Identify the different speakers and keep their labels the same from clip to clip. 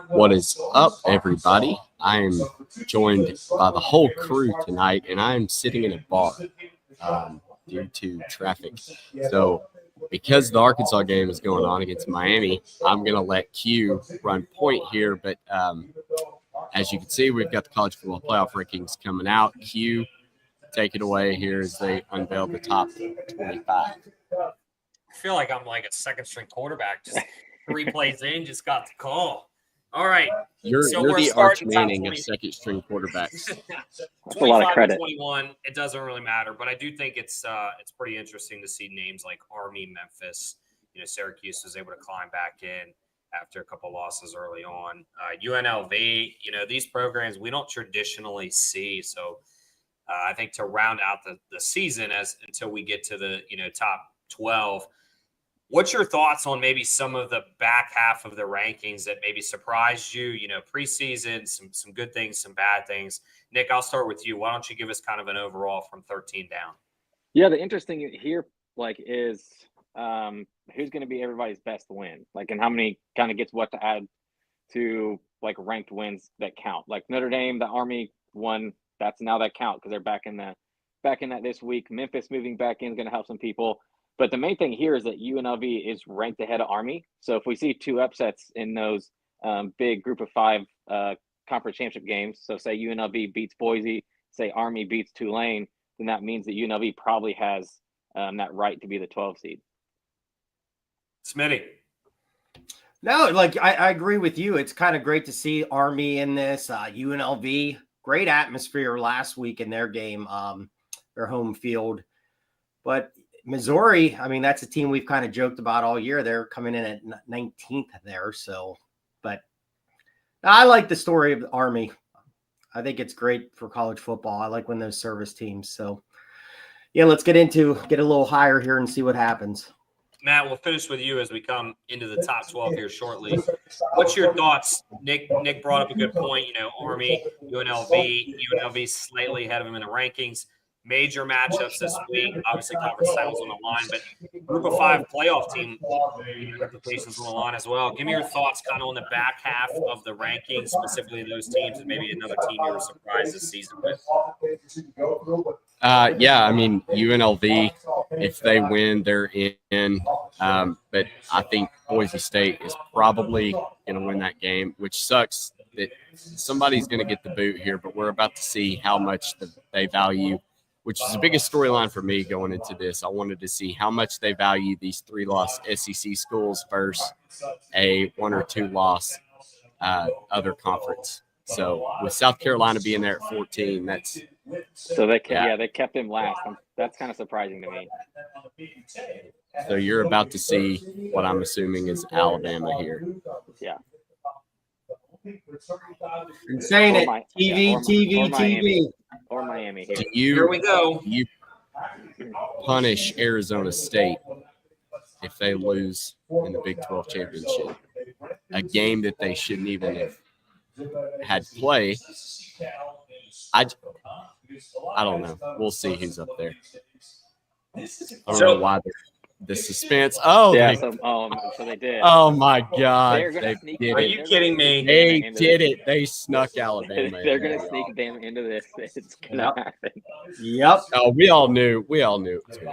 Speaker 1: What is up, everybody? I am joined by the whole crew tonight, and I am sitting in a bar due to traffic. So, because the Arkansas game is going on against Miami, I'm going to let Q run point here. But as you can see, we've got the college football playoff rankings coming out. Q, take it away here as they unveil the top 25.
Speaker 2: I feel like I'm like a second string quarterback. Just 3 plays in, just got the call. All right.
Speaker 1: You're the Arch Manning of second string quarterbacks.
Speaker 3: That's a lot of credit.
Speaker 2: 21, it doesn't really matter, but I do think it's pretty interesting to see names like Army, Memphis. Syracuse was able to climb back in after a couple losses early on. UNLV, these programs we don't traditionally see. So I think to round out the season until we get to the top 12. What's your thoughts on maybe some of the back half of the rankings that maybe surprised you, preseason, some good things, some bad things? Nick, I'll start with you. Why don't you give us kind of an overall from 13 down?
Speaker 3: Yeah, the interesting here, is who's going to be everybody's best win? And how many kind of gets what to add to, ranked wins that count? Notre Dame, the Army won, that count because they're back in that this week. Memphis moving back in is going to help some people. But the main thing here is that UNLV is ranked ahead of Army. So if we see 2 upsets in those big group of 5 conference championship games, so say UNLV beats Boise, say Army beats Tulane, then that means that UNLV probably has that right to be the 12 seed.
Speaker 2: Smitty.
Speaker 4: No, I agree with you. It's kind of great to see Army in this. UNLV, great atmosphere last week in their game, their home field. But Missouri, that's a team we've kind of joked about all year. They're coming in at 19th there. So, but I like the story of the Army. I think it's great for college football. I like when those service teams. So, yeah, let's get a little higher here and see what happens.
Speaker 2: Matt, we'll finish with you as we come into the top 12 here shortly. What's your thoughts? Nick brought up a good point. Army, UNLV slightly ahead of him in the rankings. Major matchups this week. Obviously, conference titles on the line, but group of 5 playoff team implications on the line as well. Give me your thoughts kind of on the back half of the rankings, specifically those teams, and maybe another team you were surprised this season with.
Speaker 1: UNLV, if they win, they're in. But I think Boise State is probably going to win that game, which sucks that somebody's going to get the boot here, but we're about to see how much they value, which is the biggest storyline for me going into this. I wanted to see how much they value these 3-loss SEC schools versus a 1 or 2 loss other conference. So with South Carolina being there at 14, that's
Speaker 3: so they kept him last. That's kind of surprising to me.
Speaker 1: So you're about to see what I'm assuming is Alabama here.
Speaker 3: Yeah.
Speaker 4: I'm saying it. TV.
Speaker 3: Or Miami.
Speaker 2: Here we go.
Speaker 1: You punish Arizona State if they lose in the Big 12 championship, a game that they shouldn't even have had play. I don't know. We'll see who's up there. I don't know why the suspense. Oh,
Speaker 3: yeah. So they did.
Speaker 1: Oh my God!
Speaker 2: Are you kidding me?
Speaker 1: They did it. They snuck Alabama.
Speaker 3: They're going to sneak them into this. It's going to happen.
Speaker 4: Yep.
Speaker 1: Oh, we all knew.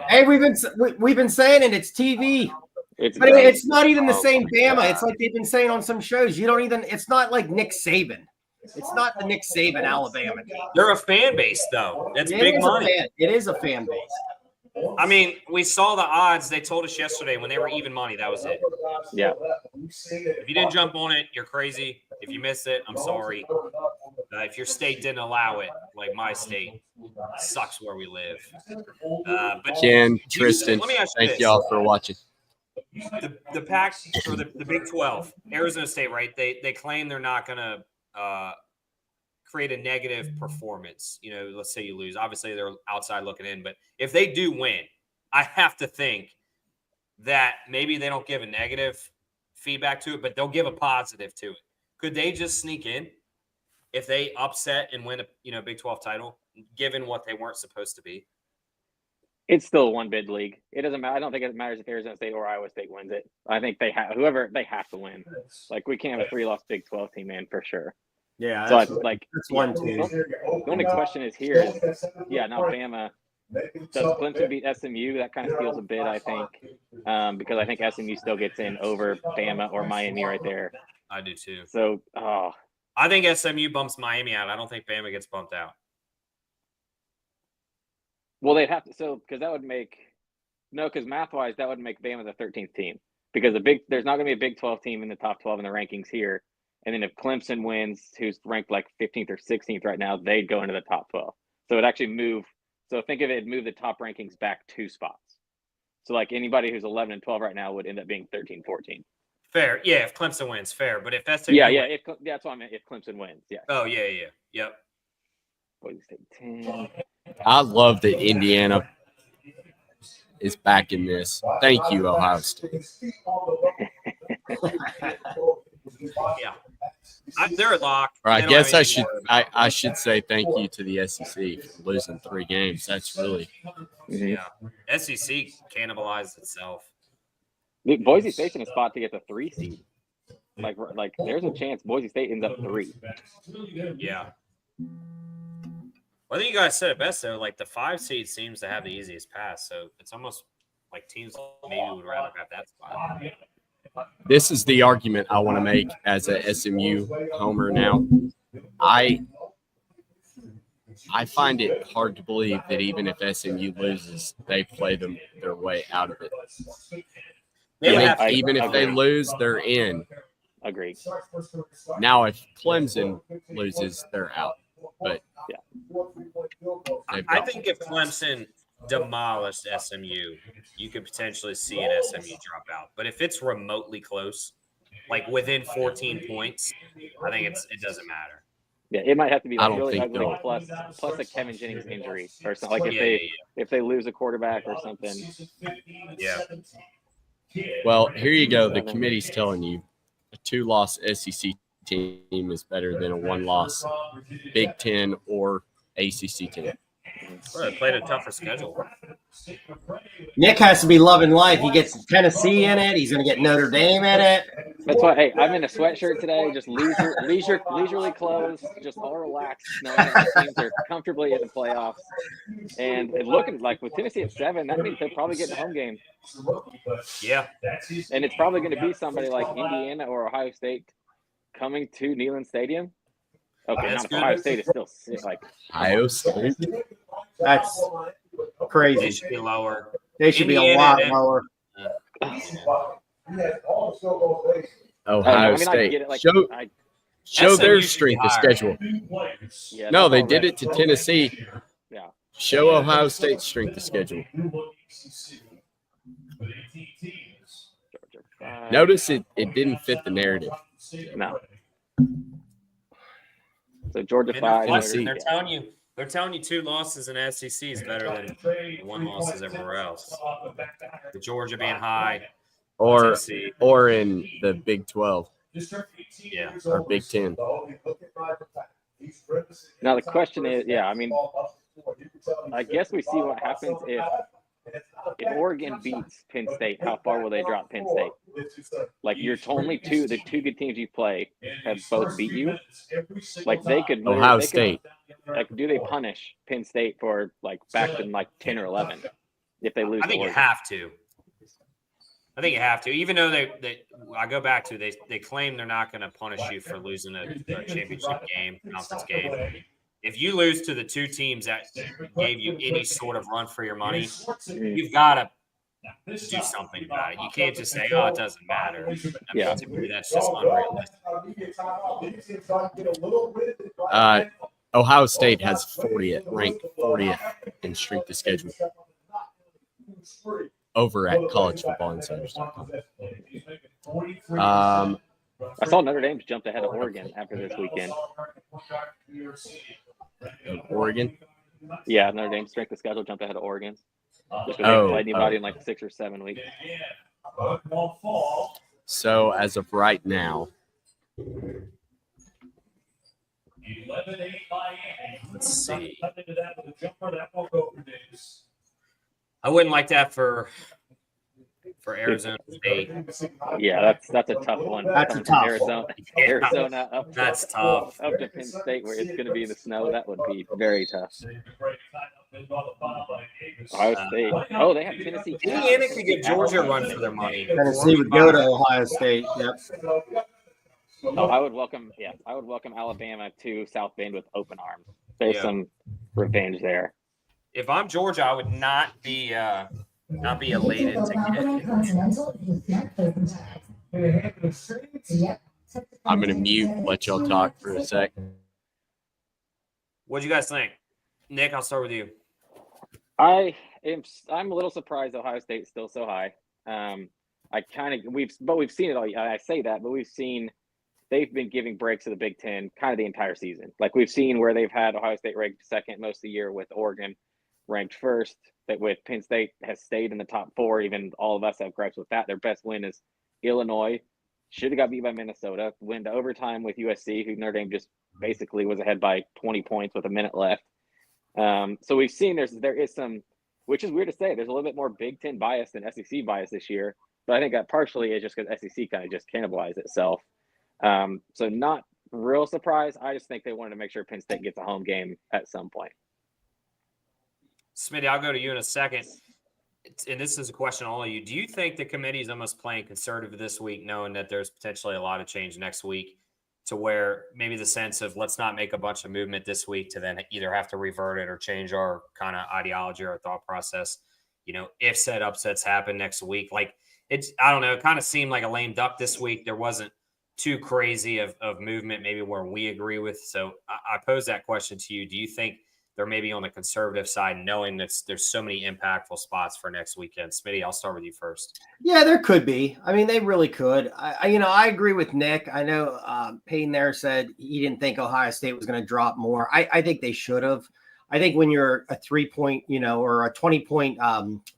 Speaker 4: Hey, we've been saying it. It's TV. But it's not even the same Bama. It's like they've been saying on some shows. It's not like Nick Saban. It's not the Nick Saban Alabama team.
Speaker 2: They're a fan base, though. That's big money.
Speaker 4: It is a fan base.
Speaker 2: We saw the odds. They told us yesterday when they were even money. That was it.
Speaker 3: Yeah.
Speaker 2: If you didn't jump on it, you're crazy. If you missed it, I'm sorry. If your state didn't allow it, like my state, sucks where we live. But
Speaker 1: Ken, Tristan, thank y'all for watching.
Speaker 2: The Pac or the Big 12, Arizona State, right? They claim they're not going to create a negative performance. Let's say you lose. Obviously, they're outside looking in. But if they do win, I have to think that maybe they don't give a negative feedback to it, but they'll give a positive to it. Could they just sneak in if they upset and win a Big 12 title, given what they weren't supposed to be?
Speaker 3: It's still a one bid league. It doesn't matter. I don't think it matters if Arizona State or Iowa State wins it. I think they have they have to win. Like we can't have a 3-loss Big 12 team in for sure.
Speaker 4: Yeah,
Speaker 3: So
Speaker 4: that's,
Speaker 3: like
Speaker 4: that's 1-2.
Speaker 3: The only question is here is now Bama. Does Clemson beat SMU? That kind of steals a bid, I think, because I think SMU still gets in over Bama or Miami right there.
Speaker 2: I do too.
Speaker 3: So,
Speaker 2: I think SMU bumps Miami out. I don't think Bama gets bumped out.
Speaker 3: well, they'd have to. So, because that would make because math-wise, that would make Bama the 13th team because there's not going to be a Big 12 team in the top 12 in the rankings here. And then if Clemson wins, who's ranked like 15th or 16th right now, they'd go into the top 12. So it actually move. So think of it, move the top rankings back 2 spots. So like anybody who's 11 and 12 right now would end up being 13, 14.
Speaker 2: Fair. Yeah, if Clemson wins, fair. But if SMU
Speaker 3: That's what I meant. If Clemson wins, yeah.
Speaker 2: Oh, yeah. Yep.
Speaker 3: Boise State 10.
Speaker 1: I love that Indiana is back in this. Thank you, Ohio State.
Speaker 2: Yeah. They're locked.
Speaker 1: Or I
Speaker 2: They don't
Speaker 1: guess
Speaker 2: have
Speaker 1: I
Speaker 2: any
Speaker 1: should
Speaker 2: more.
Speaker 1: I should say thank you to the SEC for losing 3 games. That's really
Speaker 2: Yeah. SEC cannibalized itself.
Speaker 3: Boise State's in a spot to get the 3 seed. Like there's a chance Boise State ends up 3.
Speaker 2: Yeah. Well, I think you guys said it best though. Like the 5 seed seems to have the easiest pass, so it's almost like teams maybe would rather have that spot.
Speaker 1: this is the argument I want to make as a SMU homer now. I find it hard to believe that even if SMU loses, they play their way out of it. Even if they lose, they're in.
Speaker 3: Agreed.
Speaker 1: Now, if Clemson loses, they're out. But
Speaker 2: I think if Clemson demolished SMU, you could potentially see an SMU drop out. But if it's remotely close, like within 14 points, I think it doesn't matter.
Speaker 3: Yeah, it might have to be
Speaker 1: I
Speaker 3: like
Speaker 1: don't
Speaker 3: really
Speaker 1: think
Speaker 3: ugly
Speaker 1: they'll-
Speaker 3: plus a Kevin Jennings injury or something. Like if they lose a quarterback or something.
Speaker 2: Yeah.
Speaker 1: Well, here you go. The committee's telling you a 2-loss SEC team is better than a 1-loss Big Ten or ACC team.
Speaker 2: Well, they played a tougher schedule.
Speaker 4: Nick has to be loving life. He gets Tennessee in it. He's going to get Notre Dame in it.
Speaker 3: That's why. Hey, I'm in a sweatshirt today. Just leisurely clothes. Just all relaxed, knowing that the teams are comfortably in the playoffs. And it looking like with Tennessee at 7, that means they're probably getting a home game.
Speaker 2: Yeah.
Speaker 3: And it's probably going to be somebody like Indiana or Ohio State coming to Neyland Stadium. Okay,
Speaker 2: That's
Speaker 3: not if
Speaker 2: good.
Speaker 3: Ohio State is still sick. Like
Speaker 1: Ohio State.
Speaker 4: That's
Speaker 2: They
Speaker 4: crazy.
Speaker 2: should be lower.
Speaker 4: They should be a
Speaker 2: Indiana
Speaker 4: lot
Speaker 2: and-
Speaker 4: lower.
Speaker 1: Ohio
Speaker 3: I
Speaker 1: State.
Speaker 3: get it. Like,
Speaker 1: Show
Speaker 2: SMU
Speaker 1: their
Speaker 2: should be
Speaker 1: strength of
Speaker 2: higher.
Speaker 1: schedule.
Speaker 3: yeah,
Speaker 1: No,
Speaker 3: that's
Speaker 1: they
Speaker 3: all
Speaker 1: did
Speaker 3: right.
Speaker 1: it to Tennessee.
Speaker 3: Yeah.
Speaker 1: Show Ohio State's strength of schedule.
Speaker 3: Georgia 5.
Speaker 1: Notice it didn't fit the narrative.
Speaker 3: No. So Georgia
Speaker 2: I mean,
Speaker 3: 5.
Speaker 2: they're telling you they're telling you 2 losses in SEC is better than 1 losses everywhere else. The Georgia being high,
Speaker 1: Or
Speaker 2: Tennessee.
Speaker 1: or in the Big 12
Speaker 2: Yeah.
Speaker 1: or Big 10.
Speaker 3: Now the question is, I mean, I guess we see what happens if Oregon beats Penn State. How far will they drop Penn State? Like the 2 good teams you play have both beat you. Like they could
Speaker 1: Ohio State.
Speaker 3: Like, do they punish Penn State for like back in like 10 or 11 if they lose?
Speaker 2: I think you
Speaker 3: Oregon?
Speaker 2: have to. I think you have to. Even though I go back to they claim they're not going to punish you for losing a championship game, conference game. If you lose to the 2 teams that gave you any sort of run for your money, you've got to do something about it. You can't just say, "Oh, it doesn't matter." I mean,
Speaker 3: Yeah.
Speaker 2: to me, that's just unrealistic.
Speaker 1: Ohio State has 40th, ranked 40th in strength of schedule over at collegefootballinsiders.com.
Speaker 3: I saw Notre Dame's jumped ahead of Oregon after this weekend.
Speaker 1: Oregon.
Speaker 3: Yeah, Notre Dame's strength of schedule jumped ahead of Oregon's. Just because they
Speaker 1: Oh,
Speaker 3: played anybody in like 6 or 7 weeks.
Speaker 1: So as of right now,
Speaker 2: Let's see. I wouldn't like that for Arizona State.
Speaker 3: Yeah, that's a tough one.
Speaker 4: That's a
Speaker 3: Coming from
Speaker 4: tough
Speaker 3: Arizona up
Speaker 2: That's tough.
Speaker 3: up to Penn State where it's going to be in the snow. That would be very tough. Ohio State. Oh, they have Tennessee.
Speaker 2: Indiana could give Georgia a run for their money.
Speaker 4: Tennessee would go to Ohio State. Yep.
Speaker 3: Oh, I would welcome Alabama to South Bend with open arms. There's some revenge there.
Speaker 2: If I'm Georgia, I would not be elated to get.
Speaker 1: I'm going to mute, let y'all talk for a sec.
Speaker 2: What do you guys think? Nick, I'll start with you.
Speaker 3: I'm a little surprised Ohio State's still so high. We've seen it all. I say that, but they've been giving breaks to the Big Ten kind of the entire season. Like we've seen where they've had Ohio State ranked second most of the year, with Oregon ranked first. That with Penn State has stayed in the top four. Even all of us have gripes with that. Their best win is Illinois. Should have got beat by Minnesota. Win to overtime with USC, who Notre Dame just basically was ahead by 20 points with a minute left. So we've seen there is some, which is weird to say, there's a little bit more Big Ten bias than SEC bias this year. But I think that partially is just because SEC kind of just cannibalized itself. So not real surprised. I just think they wanted to make sure Penn State gets a home game at some point.
Speaker 2: Smitty, I'll go to you in a second. And this is a question to all of you. Do you think the committee is almost playing conservative this week, knowing that there's potentially a lot of change next week, to where maybe the sense of let's not make a bunch of movement this week to then either have to revert it or change our kind of ideology or thought process, if said upsets happen next week? Like I don't know, it kind of seemed like a lame duck this week. There wasn't too crazy of movement, maybe where we agree with. So I pose that question to you. Do you think they're maybe on the conservative side, knowing that there's so many impactful spots for next weekend? Smitty, I'll start with you first.
Speaker 4: Yeah, there could be. I mean, they really could. I agree with Nick. I know Payne there said he didn't think Ohio State was going to drop more. I think they should have. I think when you're a 3-point, or a 20-point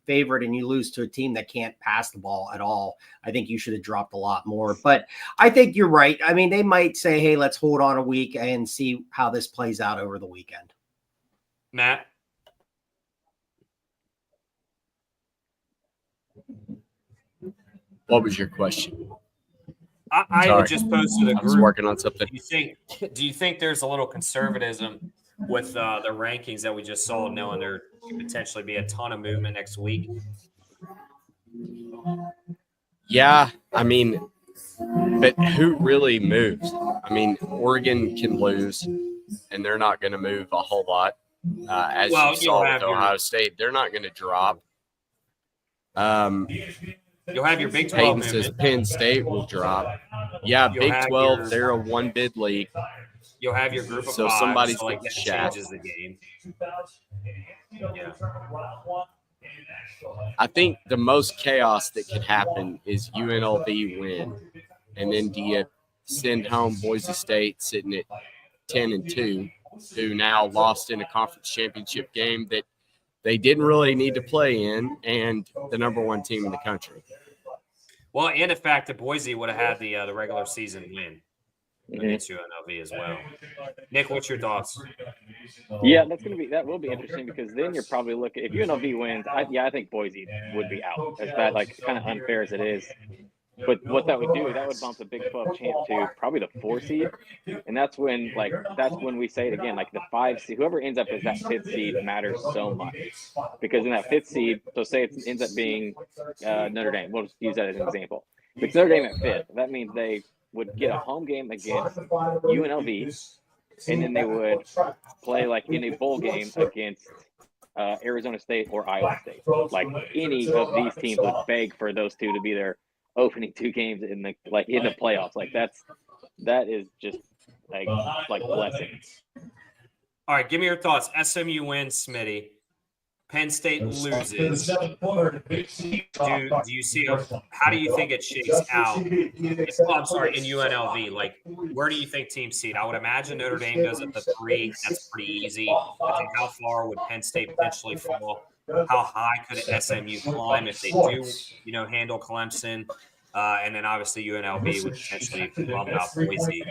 Speaker 4: favorite and you lose to a team that can't pass the ball at all, I think you should have dropped a lot more. But I think you're right. I mean, they might say, hey, let's hold on a week and see how this plays out over the weekend.
Speaker 2: Matt?
Speaker 1: What was your question?
Speaker 2: I would just pose to the
Speaker 1: I was
Speaker 2: group.
Speaker 1: working on something.
Speaker 2: Do you think there's a little conservatism with the rankings that we just saw, knowing there could potentially be a ton of movement next week?
Speaker 1: Yeah, I mean, but who really moves? I mean, Oregon can lose, and they're not going to move a whole lot. As you saw with Ohio State, they're not going to drop.
Speaker 2: You'll have your Big 12
Speaker 1: Payton
Speaker 2: movement.
Speaker 1: says Penn State will drop. Yeah,
Speaker 2: You'll
Speaker 1: Big
Speaker 2: have
Speaker 1: 12, they're a one-bid league.
Speaker 2: You'll have your group of
Speaker 1: So
Speaker 2: five,
Speaker 1: somebody's
Speaker 2: so like
Speaker 1: getting
Speaker 2: that
Speaker 1: shot.
Speaker 2: changes the game. Yeah.
Speaker 1: I think the most chaos that could happen is UNLV win, and then do you send home Boise State sitting at 10-2, who now lost in a conference championship game that they didn't really need to play in, and the number one team in the country.
Speaker 2: Well, and the fact that Boise would have had the regular season win against UNLV as well. Nick, what's your thoughts?
Speaker 3: Yeah, that will be interesting, because then you're probably looking, if UNLV wins, I think Boise would be out. As bad, like kind of unfair as it is. But what that would do, that would bump the Big 12 champ to probably the 4 seed. And that's when we say it again, like the 5 seed, whoever ends up as that 5th seed matters so much. Because in that 5th seed, so say it ends up being Notre Dame. We'll just use that as an example. If it's Notre Dame at 5th, that means they would get a home game against UNLV, and then they would play like in a bowl game against Arizona State or Iowa State. Like any of these teams would beg for those two to be their opening 2 games in the playoffs. Like that is just like blessings.
Speaker 2: All right, give me your thoughts. SMU wins, Smitty. Penn State loses. Do you see how do you think it shakes out? I'm sorry, in UNLV. Like, where do you think teams seed? I would imagine Notre Dame goes at the 3. That's pretty easy. I think how far would Penn State potentially fall? How high could SMU climb if they do, handle Clemson? And then obviously UNLV would potentially bump out Boise.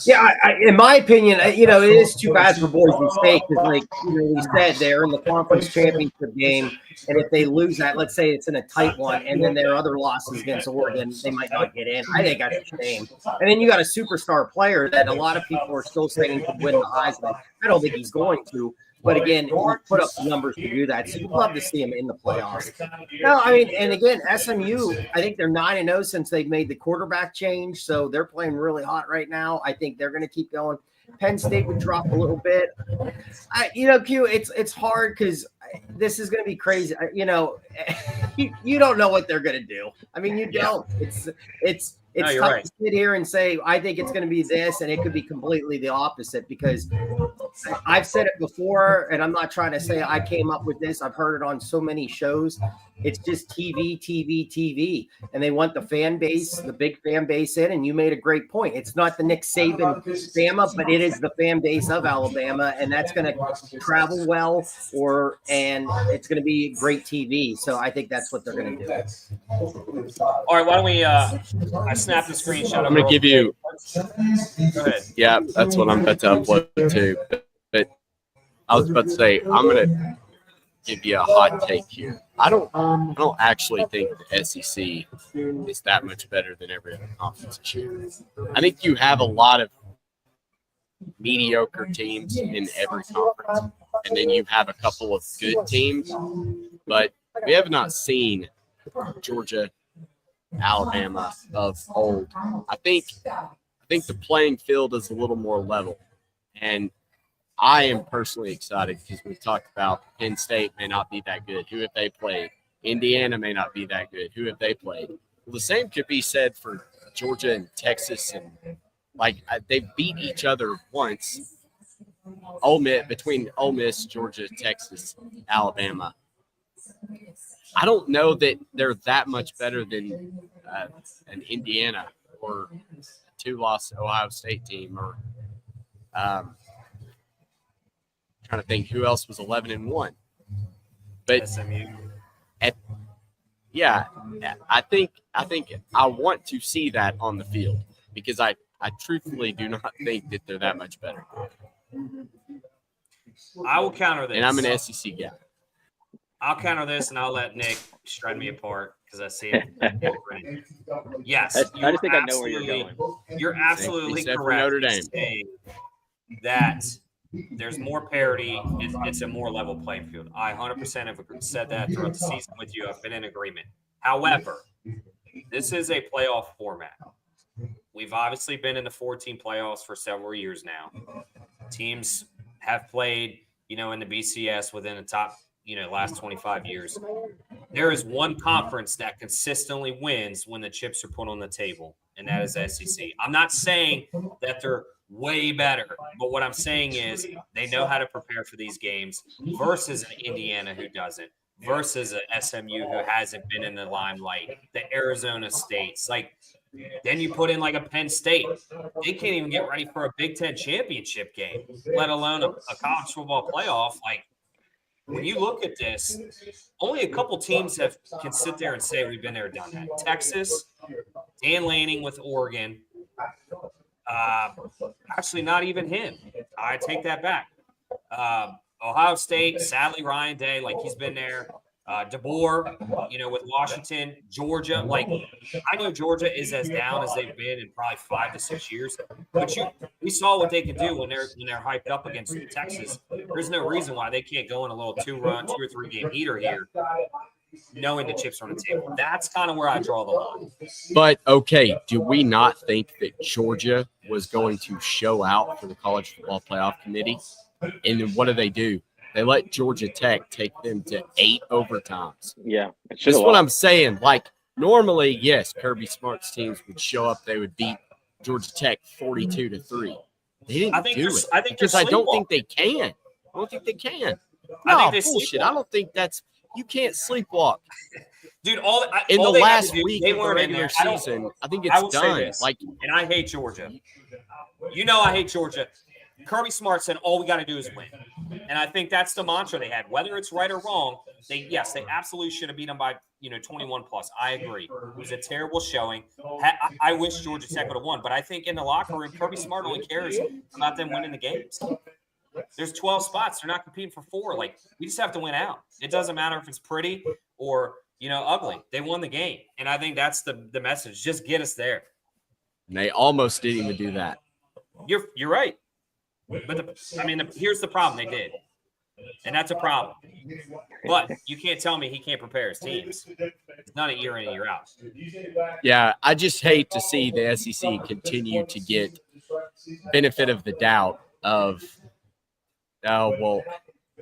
Speaker 4: Yeah, in my opinion, you know, it is too bad for Boise State because, like we said, they're in the conference championship game, and if they lose that, let's say it's in a tight one, and then their other losses against Oregon, they might not get in. I think that's a shame. And then you got a superstar player that a lot of people are still saying could win the Heisman. I don't think he's going to. But again, he put up the numbers to do that. So you'd love to see him in the playoffs. No, I mean, and again, SMU, I think they're 9-0 since they've made the quarterback change. So they're playing really hot right now. I think they're going to keep going. Penn State would drop a little bit. Q, it's hard because this is going to be crazy. You don't know what they're going to do. I mean, you don't. It's tough
Speaker 2: right.
Speaker 4: to sit here and say, I think it's going to be this, and it could be completely the opposite because I've said it before, and I'm not trying to say I came up with this. I've heard it on so many shows. It's just TV. And they want the fan base, the big fan base in, and you made a great point. It's not the Nick Saban Bama, but it is the fan base of Alabama, and that's going to travel well, and it's going to be great TV. So I think that's what they're going to do.
Speaker 2: All right, why don't we I snapped the screenshot.
Speaker 1: I'm going to give you –
Speaker 2: Go ahead.
Speaker 1: yeah, that's what I'm about to upload too. But I was about to say, I'm going to give you a hot take here. I don't actually think the SEC is that much better than every other conference this year. I think you have a lot of mediocre teams in every conference, and then you have a couple of good teams, but we have not seen Georgia, Alabama of old. I think the playing field is a little more level, and I am personally excited because we talked about Penn State may not be that good. Who have they played? Indiana may not be that good. Who have they played? Well, the same could be said for Georgia and Texas, and they beat each other once. Between Ole Miss, Georgia, Texas, Alabama. I don't know that they're that much better than an Indiana or a two-loss Ohio State team, or trying to think who else was 11-1. But
Speaker 2: SMU.
Speaker 1: I think I want to see that on the field because I truthfully do not think that they're that much better.
Speaker 2: I will counter this.
Speaker 1: And I'm an SEC guy.
Speaker 2: I'll counter this, and I'll let Nick shred me apart because I see it. Yes,
Speaker 3: I just think I know where you're going.
Speaker 2: You're absolutely
Speaker 1: Except for
Speaker 2: correct
Speaker 1: Notre
Speaker 2: in
Speaker 1: Dame.
Speaker 2: saying that there's more parity. It's a more level playing field. I 100% have said that throughout the season with you. I've been in agreement. However, this is a playoff format. We've obviously been in the 14 playoffs for several years now. Teams have played, in the BCS within the top, last 25 years. There is one conference that consistently wins when the chips are put on the table, and that is SEC. I'm not saying that they're way better, but what I'm saying is they know how to prepare for these games versus an Indiana who doesn't, versus a SMU who hasn't been in the limelight, the Arizona States. Then you put in a Penn State. They can't even get ready for a Big Ten championship game, let alone a college football playoff. When you look at this, only a couple teams can sit there and say we've been there, done that. Texas, Dan Lanning with Oregon. Actually, not even him. I take that back. Ohio State, sadly, Ryan Day, he's been there. DeBoer, with Washington, Georgia. I know Georgia is as down as they've been in probably 5 to 6 years. But we saw what they could do when they're hyped up against Texas. There's no reason why they can't go in a little 2 or 3 game heater here, knowing the chips are on the table. That's kind of where I draw the line.
Speaker 1: But okay, do we not think that Georgia was going to show out for the College Football Playoff Committee? And then what do? They let Georgia Tech take them to 8 overtimes.
Speaker 3: Yeah.
Speaker 1: That's what I'm saying. Normally, yes, Kirby Smart's teams would show up. They would beat Georgia Tech 42-3. They didn't do it. I don't think they can. I don't think they can. No, bullshit. I don't think that's – you can't sleepwalk.
Speaker 2: Dude,
Speaker 1: in
Speaker 2: all
Speaker 1: the
Speaker 2: they had
Speaker 1: last
Speaker 2: to do,
Speaker 1: week
Speaker 2: they
Speaker 1: of the
Speaker 2: weren't in
Speaker 1: regular
Speaker 2: there.
Speaker 1: season, I think
Speaker 2: I
Speaker 1: it's
Speaker 2: will say
Speaker 1: done.
Speaker 2: this, and I hate Georgia. I hate Georgia. Kirby Smart said, all we got to do is win. And I think that's the mantra they had. Whether it's right or wrong, they absolutely should have beat them by 21 plus. I agree. It was a terrible showing. I wish Georgia Tech would have won, but I think in the locker room, Kirby Smart only cares about them winning the games. There's 12 spots. They're not competing for 4. Like, we just have to win out. It doesn't matter if it's pretty or ugly. They won the game, and I think that's the message. Just get us there.
Speaker 1: And they almost didn't even do that.
Speaker 2: You're right. But here's the problem. They did, and that's a problem. But you can't tell me he can't prepare his teams. It's not a year in and year out.
Speaker 1: Yeah, I just hate to see the SEC continue to get benefit of the doubt of, oh, well,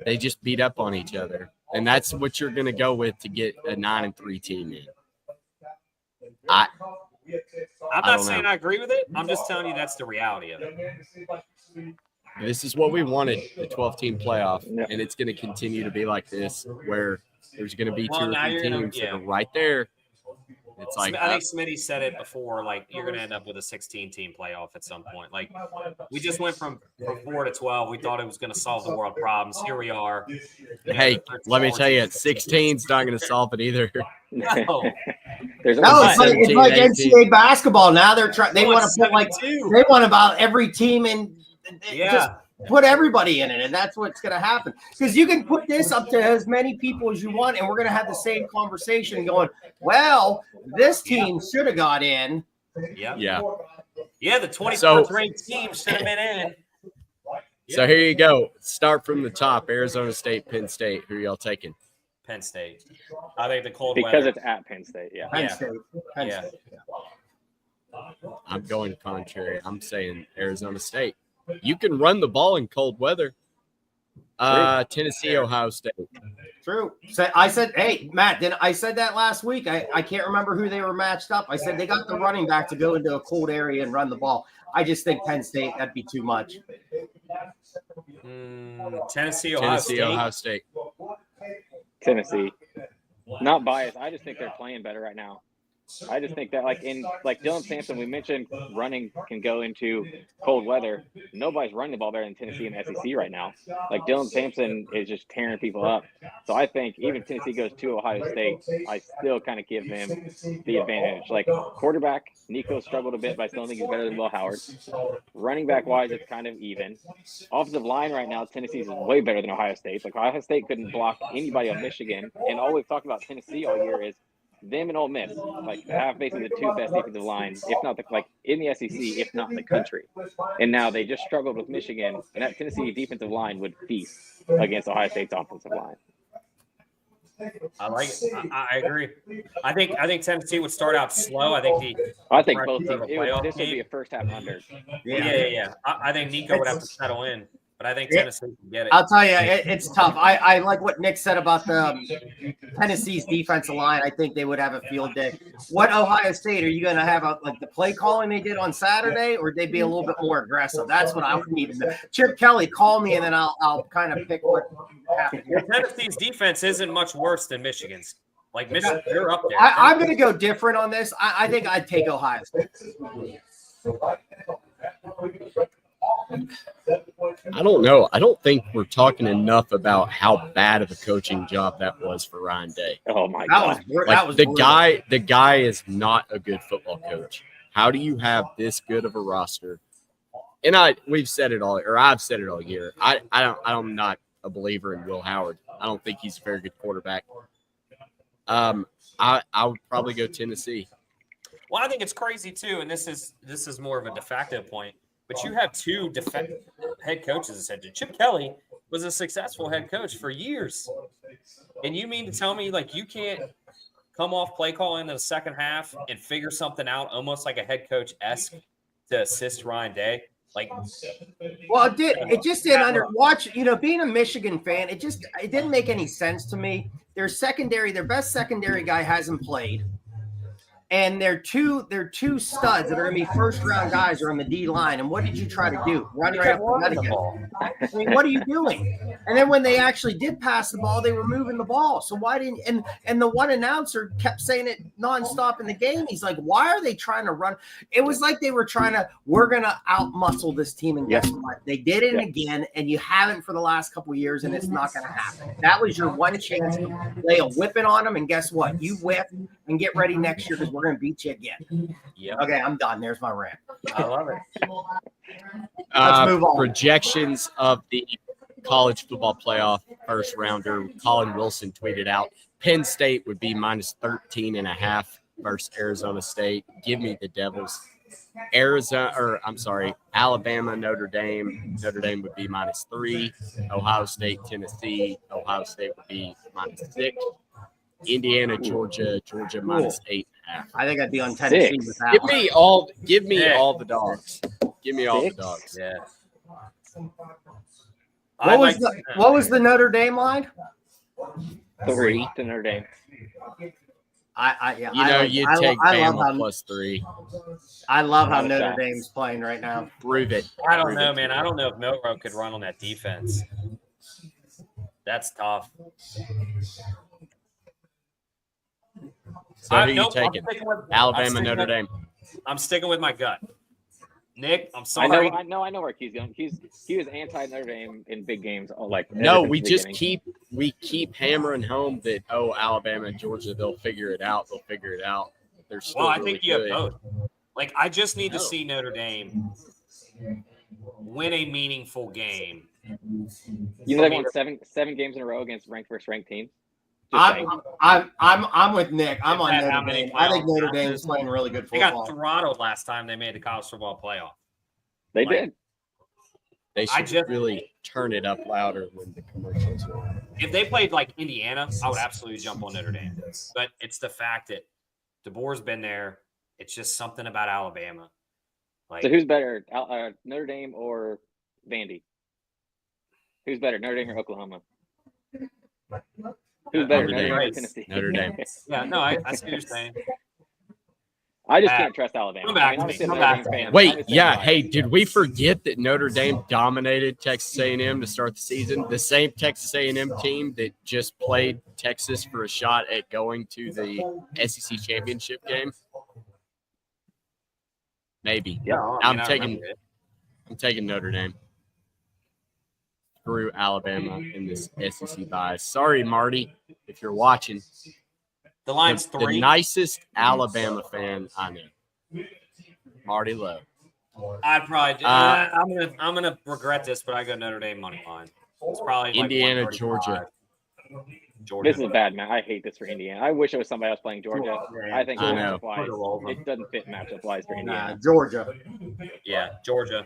Speaker 1: they just beat up on each other. And that's what you're going to go with to get a 9-3 team in. I'm
Speaker 2: not saying I agree with it. I'm just telling you that's the reality of it.
Speaker 1: This is what we wanted, the 12-team playoff, and it's going to continue to be like this, where there's going to be 2 or 3 teams that are right there. It's like
Speaker 2: I think Smitty said it before. Like, you're going to end up with a 16-team playoff at some point. Like, we just went from 4 to 12. We thought it was going to solve the world problems. Here we are.
Speaker 1: Hey, let me tell you, 16's not going to solve it either.
Speaker 2: No.
Speaker 4: It's like NCAA basketball. Now they want to put they want about every team in. Just put everybody in it, and that's what's going to happen. Because you can put this up to as many people as you want, and we're going to have the same conversation going, well, this team should have got in.
Speaker 2: Yeah, the 24th ranked team should have been in.
Speaker 1: So here you go. Start from the top. Arizona State, Penn State. Who are y'all taking?
Speaker 2: Penn State. I think the cold
Speaker 3: because
Speaker 2: weather.
Speaker 3: It's at Penn State. Yeah.
Speaker 4: Penn State.
Speaker 1: I'm going contrary. I'm saying Arizona State. You can run the ball in cold weather. Tennessee, Ohio State.
Speaker 4: True. So I said, hey, Matt, I said that last week. I can't remember who they were matched up. I said they got the running back to go into a cold area and run the ball. I just think Penn State, that'd be too much.
Speaker 2: Tennessee, Ohio State.
Speaker 3: Tennessee. Not biased. I just think they're playing better right now. I just think that like Dylan Sampson, we mentioned running can go into cold weather. Nobody's running the ball better than Tennessee and the SEC right now. Like Dylan Sampson is just tearing people up. So I think even if Tennessee goes to Ohio State, I still kind of give them the advantage. Like quarterback, Nico struggled a bit, but I still think he's better than Will Howard. Running back wise, it's kind of even. Offensive line right now, Tennessee's is way better than Ohio State. Like Ohio State couldn't block anybody on Michigan. And all we've talked about Tennessee all year is them and Ole Miss, like have basically the 2 best defensive lines, if not in the SEC, if not the country. And now they just struggled with Michigan, and that Tennessee defensive line would feast against Ohio State's offensive line.
Speaker 2: I like it. I agree. I think Tennessee would start out slow. I think
Speaker 3: both teams. This would be a first half under.
Speaker 2: Yeah. I think Nico would have to settle in. But I think Tennessee can get it.
Speaker 4: I'll tell you, it's tough. I like what Nick said about the Tennessee's defensive line. I think they would have a field day. What Ohio State, are you going to have the play calling they did on Saturday, or they be a little bit more aggressive? That's what I would need to know. Chip Kelly, call me, and then I'll kind of pick what happens.
Speaker 2: Tennessee's defense isn't much worse than Michigan's. Like Michigan, they're up there.
Speaker 4: I'm going to go different on this. I think I'd take Ohio State.
Speaker 1: I don't know. I don't think we're talking enough about how bad of a coaching job that was for Ryan Day.
Speaker 3: Oh my God!
Speaker 1: The guy is not a good football coach. How do you have this good of a roster? And we've said it all, or I've said it all year. I'm not a believer in Will Howard. I don't think he's a very good quarterback. I would probably go Tennessee.
Speaker 2: Well, I think it's crazy too, and this is more of a de facto point. But you have 2 head coaches essentially. Chip Kelly was a successful head coach for years. And you mean to tell me you can't come off play call into the second half and figure something out almost like a head coach-esque to assist Ryan Day?
Speaker 4: Well, it did. It just did being a Michigan fan, it didn't make any sense to me. Their best secondary guy hasn't played. and their two studs that are going to be first round guys are on the D line. And what did you try to do? Run right up the gut again. I mean, what are you doing? And then when they actually did pass the ball, they were moving the ball. So why didn't and the one announcer kept saying it nonstop in the game. He's like, why are they trying to run? It was like they were trying to, we're gonna outmuscle this team. And guess what? They did it again, and you haven't for the last couple of years, and it's not gonna happen. That was your one chance to lay a whipping on them, and guess what? You whip and get ready next year because we're gonna beat you again.
Speaker 2: Yeah.
Speaker 4: Okay, I'm done. There's my rant.
Speaker 2: I love it.
Speaker 4: Let's move on.
Speaker 1: Projections of the college football playoff first rounder. Colin Wilson tweeted out Penn State would be minus 13.5 versus Arizona State. Give me the Devils. Alabama, Notre Dame. Notre Dame would be minus 3. Ohio State, Tennessee. Ohio State would be minus 6. Indiana, Georgia minus 8.5.
Speaker 4: I think I'd be on Tennessee with that.
Speaker 1: Give me all the dogs. Give me all the dogs.
Speaker 2: Yeah.
Speaker 4: What was the Notre Dame line?
Speaker 3: 3 to Notre Dame.
Speaker 1: You'd take Bama plus 3.
Speaker 4: I love how Notre Dame's playing right now.
Speaker 1: Prove it.
Speaker 2: I don't know, man. I don't know if Milroe could run on that defense. That's tough.
Speaker 1: So who you taking? Alabama, Notre Dame.
Speaker 2: I'm sticking with my gut. Nick, I'm sorry.
Speaker 3: I know where he's going. He was anti Notre Dame in big games.
Speaker 1: We just keep hammering home that Alabama and Georgia, they'll figure it out. They're still
Speaker 2: I
Speaker 1: really
Speaker 2: think you
Speaker 1: good.
Speaker 2: have both. I just need to see Notre Dame win a meaningful game.
Speaker 3: You know, they won seven games in a row against ranked versus ranked teams.
Speaker 4: I'm with Nick. I'm on
Speaker 2: How
Speaker 4: Notre
Speaker 2: many
Speaker 4: Dame. I think
Speaker 2: playoff
Speaker 4: Notre Dame's playing really good
Speaker 2: They got
Speaker 4: football.
Speaker 2: throttled last time they made the college football playoff.
Speaker 3: They did.
Speaker 1: They should really turn it up louder when the commercials are on.
Speaker 2: If they played like Indiana, I would absolutely jump on Notre Dame. But it's the fact that DeBoer's been there. It's just something about Alabama.
Speaker 3: So who's better, Notre Dame or Vandy? Who's better, Notre Dame or Oklahoma? Who's better, Notre Dame or Tennessee?
Speaker 1: Notre Dame.
Speaker 2: Yeah, no, I see what you're saying.
Speaker 3: I just can't trust Alabama.
Speaker 2: Come back to me. Come back to me.
Speaker 1: Wait, hey, did we forget that Notre Dame dominated Texas A&M to start the season? The same Texas A&M team that just played Texas for a shot at going to the SEC championship game? Maybe.
Speaker 2: Yeah,
Speaker 1: I'm taking Notre Dame. Screw Alabama in this SEC bias. Sorry, Marty, if you're watching.
Speaker 2: The line's 3.
Speaker 1: The nicest Alabama fan I know. Marty Lowe.
Speaker 2: I'd probably. I'm gonna regret this, but I go Notre Dame money line. It's probably
Speaker 1: Indiana,
Speaker 2: 135.
Speaker 3: This is bad, man. I hate this for Indiana. I wish it was somebody else playing Georgia. I think
Speaker 1: I know.
Speaker 3: matchup-wise, it doesn't fit matchup-wise for Indiana.
Speaker 4: Georgia.
Speaker 2: Yeah, Georgia.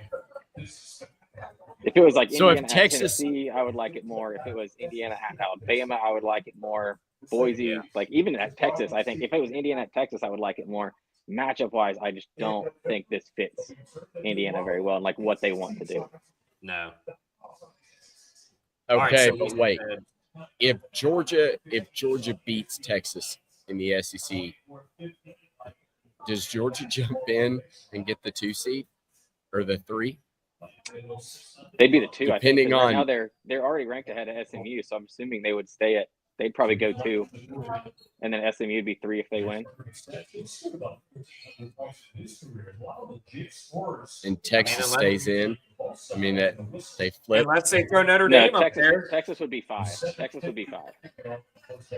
Speaker 3: If it was like
Speaker 1: So if
Speaker 3: Indiana at
Speaker 1: Texas-
Speaker 3: Tennessee, I would like it more. If it was Indiana at Alabama, I would like it more. Boise, even at Texas, I think if it was Indiana at Texas, I would like it more. Matchup-wise, I just don't think this fits Indiana very well and like what they want to do.
Speaker 2: No.
Speaker 1: Okay,
Speaker 2: All right, so
Speaker 1: but wait. If Georgia beats Texas in the SEC, does Georgia jump in and get the 2 seed or the 3?
Speaker 3: They'd be the 2.
Speaker 1: Depending
Speaker 3: I think,
Speaker 1: on-
Speaker 3: now they're already ranked ahead of SMU, so I'm assuming they would stay at. They'd probably go 2, and then SMU would be 3 if they win.
Speaker 1: And Texas stays in. I mean that they flip.
Speaker 2: Unless they throw Notre
Speaker 3: No,
Speaker 2: Dame up there.
Speaker 3: Texas would be 5. Texas would be 5.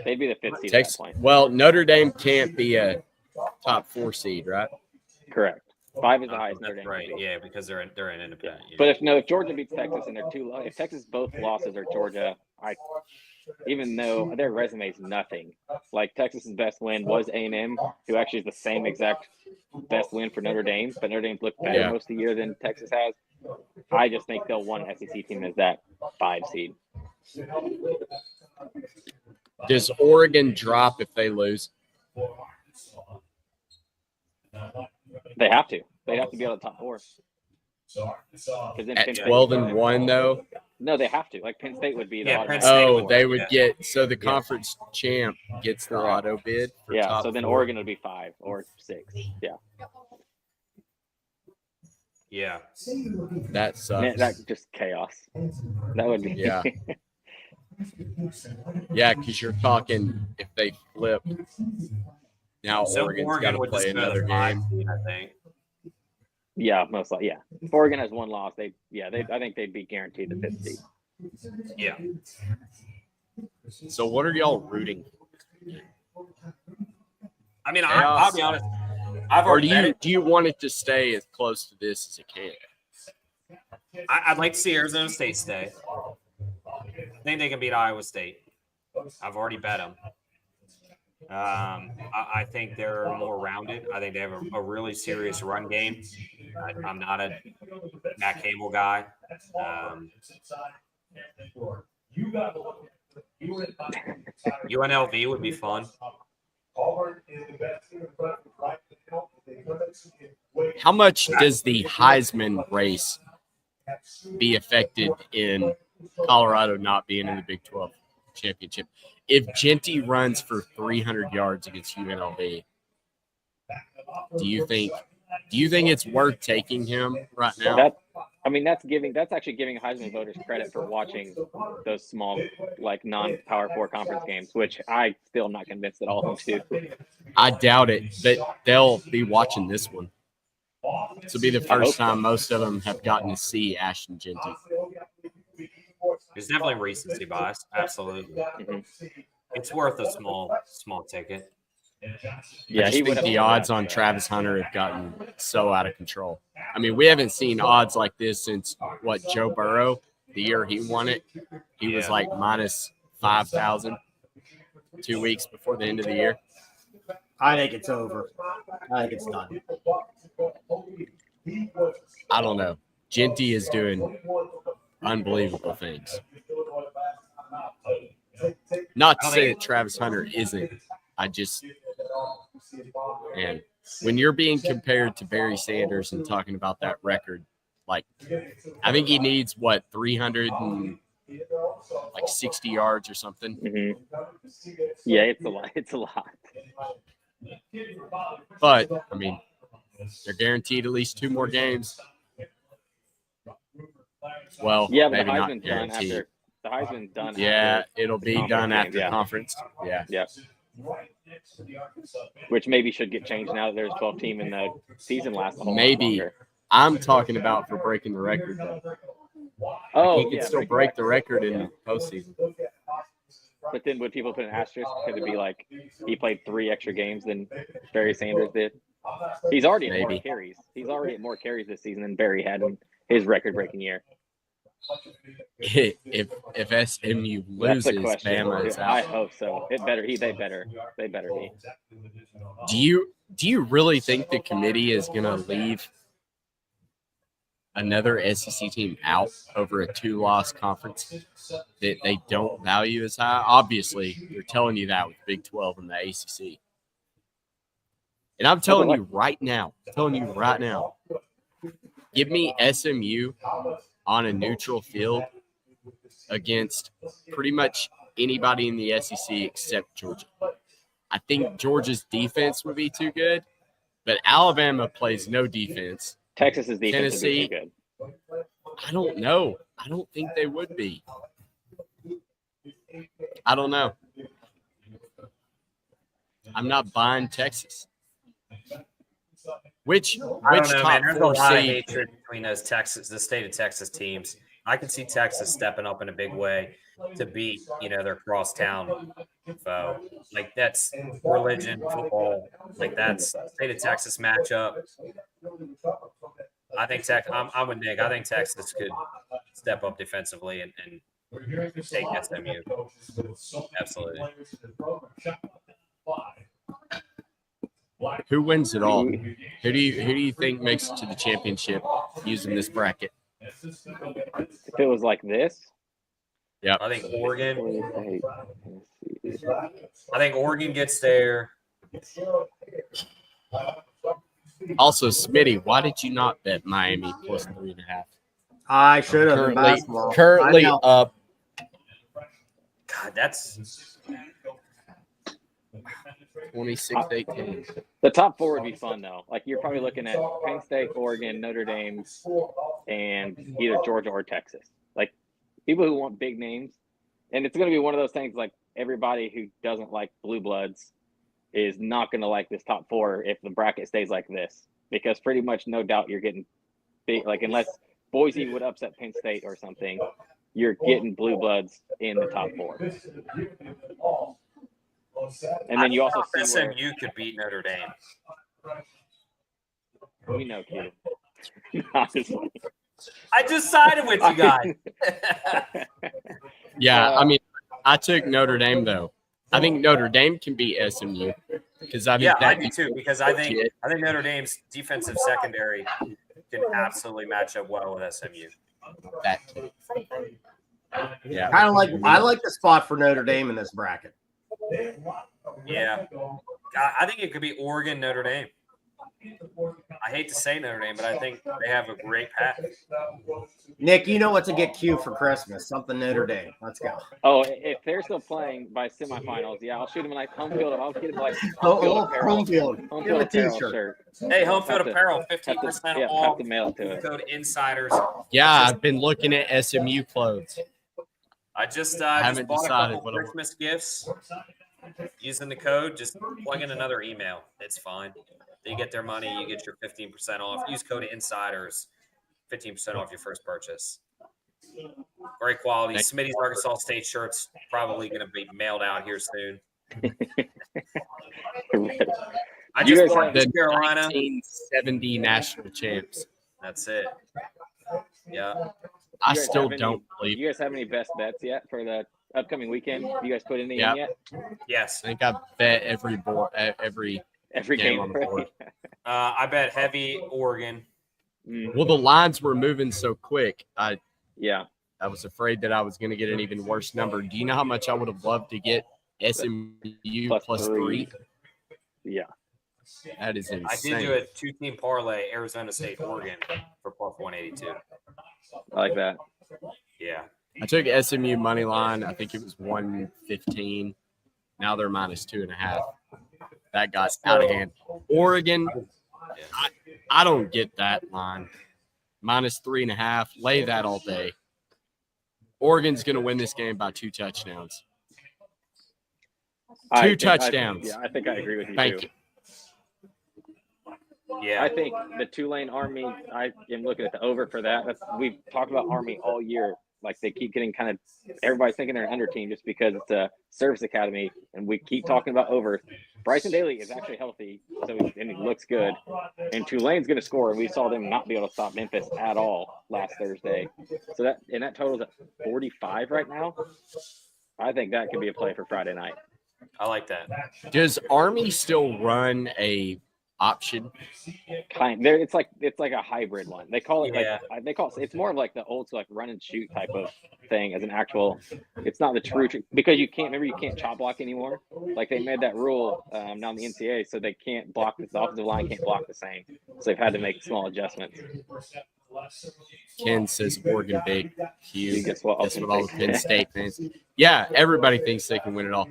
Speaker 3: They'd be the 5th seed at that
Speaker 1: Texas.
Speaker 3: point.
Speaker 1: Well, Notre Dame can't be a top 4 seed, right?
Speaker 3: Correct. 5 is the highest Notre
Speaker 2: That's
Speaker 3: Dame.
Speaker 2: right.
Speaker 3: could be.
Speaker 2: Yeah, because they're an independent. Yeah.
Speaker 3: But if Georgia beats Texas and they're 2 low, if Texas both losses are Georgia, even though their resume is nothing, like Texas's best win was A&M, who actually is the same exact best win for Notre Dame, but Notre Dame's looked better most of the year than Texas has. I just think they'll want an SEC team as that 5 seed.
Speaker 1: Does Oregon drop if they lose?
Speaker 3: They have to. They'd have to be on the top 4.
Speaker 1: At 12-1 though,
Speaker 3: No, they have to. Like Penn State would be the
Speaker 2: Yeah, Penn
Speaker 3: automatic.
Speaker 2: State
Speaker 1: Oh,
Speaker 2: would,
Speaker 1: they would
Speaker 2: yeah.
Speaker 1: get so the conference champ gets the
Speaker 3: Correct.
Speaker 1: auto bid. For
Speaker 3: Yeah,
Speaker 1: top
Speaker 3: so then
Speaker 1: 4.
Speaker 3: Oregon would be 5 or 6. Yeah,
Speaker 2: Yeah.
Speaker 1: That sucks.
Speaker 3: man, that just chaos. That would be.
Speaker 1: Yeah. Yeah, because you're talking if they flip. Now
Speaker 2: So
Speaker 1: Oregon's got
Speaker 2: Oregon
Speaker 1: to
Speaker 2: would
Speaker 1: play
Speaker 2: just go to
Speaker 1: another
Speaker 2: the 5
Speaker 1: game.
Speaker 2: seed, I think.
Speaker 3: Yeah, most likely. Yeah, if Oregon has one loss. I think they'd be guaranteed the 5th seed.
Speaker 2: Yeah.
Speaker 1: So what are y'all rooting?
Speaker 2: I mean,
Speaker 1: Chaos.
Speaker 2: I'll be honest. I've
Speaker 1: Or
Speaker 2: already bet it.
Speaker 1: do you want it to stay as close to this as it can?
Speaker 2: I'd like to see Arizona State stay. I think they can beat Iowa State. I've already bet them. I think they're more rounded. I think they have a really serious run game. I'm not a Matt Campbell guy. UNLV would be fun.
Speaker 1: How much does the Heisman race be affected in Colorado not being in the Big 12 championship? If Genty runs for 300 yards against UNLV, do you think it's worth taking him right now?
Speaker 3: That's actually giving Heisman voters credit for watching those small, like non-Power 4 conference games, which I still am not convinced that all of them do.
Speaker 1: I doubt it, but they'll be watching this one. This will be the first time most of them have gotten to see Ashton Genty.
Speaker 2: There's definitely recency bias. Absolutely. It's worth a small ticket.
Speaker 3: Yeah,
Speaker 1: I just think the odds on Travis Hunter have gotten so out of control. I mean, we haven't seen odds like this since Joe Burrow, the year he won it. He was like minus 5,000 2 weeks before the end of the year.
Speaker 4: I think it's over. I think it's done.
Speaker 1: I don't know. Genty is doing unbelievable things. Not to say that Travis Hunter isn't. I just, man, when you're being compared to Barry Sanders and talking about that record, like, I think he needs 360 yards or something.
Speaker 3: Mm-hmm. Yeah, it's a lot. It's a lot.
Speaker 1: But I mean, they're guaranteed at least 2 more games. Well,
Speaker 3: Yeah, but the
Speaker 1: maybe not
Speaker 3: Heisman's done
Speaker 1: guaranteed.
Speaker 3: after. The Heisman's done.
Speaker 1: Yeah,
Speaker 3: after
Speaker 1: it'll
Speaker 3: the
Speaker 1: be
Speaker 3: conference
Speaker 1: done
Speaker 3: games,
Speaker 1: after
Speaker 3: yeah.
Speaker 1: conference. Yeah.
Speaker 3: Yep. Which maybe should get changed now that there's 12 team in the season lasts a whole lot
Speaker 1: Maybe.
Speaker 3: longer.
Speaker 1: I'm talking about for breaking the record. Though.
Speaker 3: Oh,
Speaker 1: He could still break the record in
Speaker 3: Yeah.
Speaker 1: postseason.
Speaker 3: But then would people put an asterisk? Could it be like he played 3 extra games than Barry Sanders did? He's already at more
Speaker 1: Maybe.
Speaker 3: carries. He's already at more carries this season than Barry had in his record-breaking year.
Speaker 1: If SMU
Speaker 3: That's
Speaker 1: loses,
Speaker 3: the question.
Speaker 1: Bama is
Speaker 3: I
Speaker 1: out.
Speaker 3: hope so. They better be.
Speaker 1: Do you really think the committee is going to leave another SEC team out over a 2-loss conference that they don't value as high? Obviously, they're telling you that with Big 12 and the ACC. And I'm telling you right now, give me SMU on a neutral field against pretty much anybody in the SEC except Georgia. I think Georgia's defense would be too good, but Alabama plays no defense.
Speaker 3: Texas's defense would be
Speaker 1: Tennessee.
Speaker 3: too good.
Speaker 1: I don't know. I don't think they would be. I don't know. I'm not buying Texas. Which
Speaker 2: I don't know,
Speaker 1: top
Speaker 2: man. There's a
Speaker 1: 4
Speaker 2: lot of
Speaker 1: seed?
Speaker 2: hatred between the state of Texas teams. I can see Texas stepping up in a big way to beat, their crosstown foe. Like that's religion, football. Like that's state of Texas matchup. I think I'm with Nick. I think Texas could step up defensively and take SMU. Absolutely.
Speaker 1: Who wins it all? Who do you think makes it to the championship using this bracket?
Speaker 3: If it was like this,
Speaker 2: I think Oregon.
Speaker 3: Tennessee.
Speaker 2: I think Oregon gets there.
Speaker 1: Also, Smitty, why did you not bet Miami plus 3.5?
Speaker 4: I should have in
Speaker 1: Currently,
Speaker 4: basketball.
Speaker 1: currently
Speaker 4: I know.
Speaker 1: up.
Speaker 2: God, that's
Speaker 1: 26-18.
Speaker 3: The top 4 would be fun though. Like you're probably looking at Penn State, Oregon, Notre Dame, and either Georgia or Texas. Like people who want big names, and it's going to be one of those things. Like everybody who doesn't like blue bloods is not going to like this top 4 if the bracket stays like this, because pretty much no doubt you're getting big. Like unless Boise would upset Penn State or something, you're getting blue bloods in the top 4. And then you also see where
Speaker 2: SMU could beat Notre Dame.
Speaker 3: we know Q. Honestly.
Speaker 2: I just sided with you guys.
Speaker 1: Yeah, I mean, I took Notre Dame though. I think Notre Dame can beat SMU because I think
Speaker 2: Yeah, I
Speaker 1: that
Speaker 2: do too, because I think Notre Dame's defensive secondary can absolutely match up well with SMU.
Speaker 1: that too. Yeah,
Speaker 4: Kind of like I like the spot for Notre Dame in this bracket.
Speaker 2: Yeah. I think it could be Oregon, Notre Dame. I hate to say Notre Dame, but I think they have a great path.
Speaker 4: Nick, you know what to get Q for Christmas? Something Notre Dame. Let's go.
Speaker 3: Oh, if they're still playing by semifinals, yeah, I'll shoot them like home field. I'll get them like
Speaker 4: Home field.
Speaker 3: home
Speaker 4: Give him
Speaker 3: field
Speaker 4: a
Speaker 3: apparel
Speaker 4: t-shirt.
Speaker 3: shirt.
Speaker 2: Hey, home field
Speaker 3: Have to-
Speaker 2: apparel,
Speaker 3: Have
Speaker 2: 15%
Speaker 3: to, yeah, have
Speaker 2: off.
Speaker 3: to mail it to us.
Speaker 2: Code insiders.
Speaker 1: yeah. I've been looking at SMU clothes.
Speaker 2: I just
Speaker 1: haven't
Speaker 2: bought a
Speaker 1: decided
Speaker 2: couple
Speaker 1: what I want.
Speaker 2: Christmas gifts using the code. Just plug in another email. It's fine. They get their money. You get your 15% off. Use code insiders. 15% off your first purchase. Great quality. Smitty's Arkansas State shirts probably going to be mailed out here soon. I
Speaker 3: You
Speaker 2: just
Speaker 3: guys
Speaker 2: bought
Speaker 3: have
Speaker 2: this
Speaker 1: The
Speaker 2: Carolina.
Speaker 1: 1970 national champs.
Speaker 2: That's it. Yeah.
Speaker 1: I
Speaker 3: You guys
Speaker 1: still
Speaker 3: have any-
Speaker 1: don't
Speaker 3: Do
Speaker 1: believe.
Speaker 3: you guys have any best bets yet for the upcoming weekend? You guys put any
Speaker 1: Yeah.
Speaker 3: in yet?
Speaker 2: Yes.
Speaker 1: I think I bet every board, every.
Speaker 3: Every
Speaker 1: Game
Speaker 3: game.
Speaker 1: on the board.
Speaker 2: I bet heavy Oregon.
Speaker 1: Well, the lines were moving so quick.
Speaker 3: Yeah.
Speaker 1: I was afraid that I was going to get an even worse number. Do you know how much I would have loved to get SMU plus 3?
Speaker 3: Yeah.
Speaker 1: That is insane.
Speaker 2: I did do a 2-team parlay, Arizona State, Oregon for plus 182.
Speaker 3: I like that.
Speaker 2: Yeah.
Speaker 1: I took SMU money line. I think it was 115. Now they're minus 2.5. That got out of hand. Oregon, I don't get that line. Minus 3.5. Lay that all day. Oregon's going to win this game by 2 touchdowns. Two touchdowns.
Speaker 3: I think I agree with you
Speaker 1: Thank
Speaker 3: too.
Speaker 1: you.
Speaker 2: Yeah.
Speaker 3: I think the Tulane Army, I am looking at the over for that. We've talked about Army all year. Like they keep getting kind of, everybody's thinking they're an under team just because it's a service academy, and we keep talking about over. Bryson Daly is actually healthy, and he looks good. And Tulane's going to score, and we saw them not be able to stop Memphis at all last Thursday. So that totals at 45 right now. I think that could be a play for Friday night.
Speaker 2: I like that.
Speaker 1: Does Army still run a option?
Speaker 3: It's like a hybrid one. They call it
Speaker 2: Yeah.
Speaker 3: it's more of like the old like run and shoot type of thing as an actual. It's not the true because you can't chop block anymore. Like they made that rule now in the NCAA, so they can't block the offensive line can't block the same. So they've had to make small adjustments.
Speaker 1: Ken says Oregon big. Huge.
Speaker 3: Guess what?
Speaker 1: That's what all the Penn State fans. Yeah, everybody thinks they can win it all.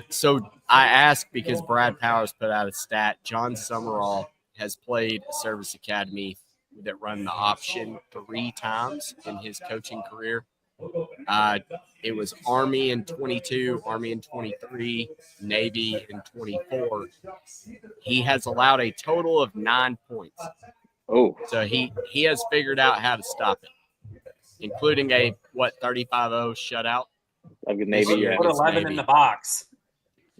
Speaker 1: So I asked because Brad Powers put out a stat. John Summerall has played a service academy that run the option 3 times in his coaching career. It was Army in 22, Army in 23, Navy in 24. He has allowed a total of 9 points.
Speaker 3: Oh,
Speaker 1: So he has figured out how to stop it, including a 35-0 shutout.
Speaker 3: of the Navy.
Speaker 1: Yeah.
Speaker 3: Yeah,
Speaker 2: Put
Speaker 1: It's
Speaker 2: 11
Speaker 1: Navy.
Speaker 2: in the box.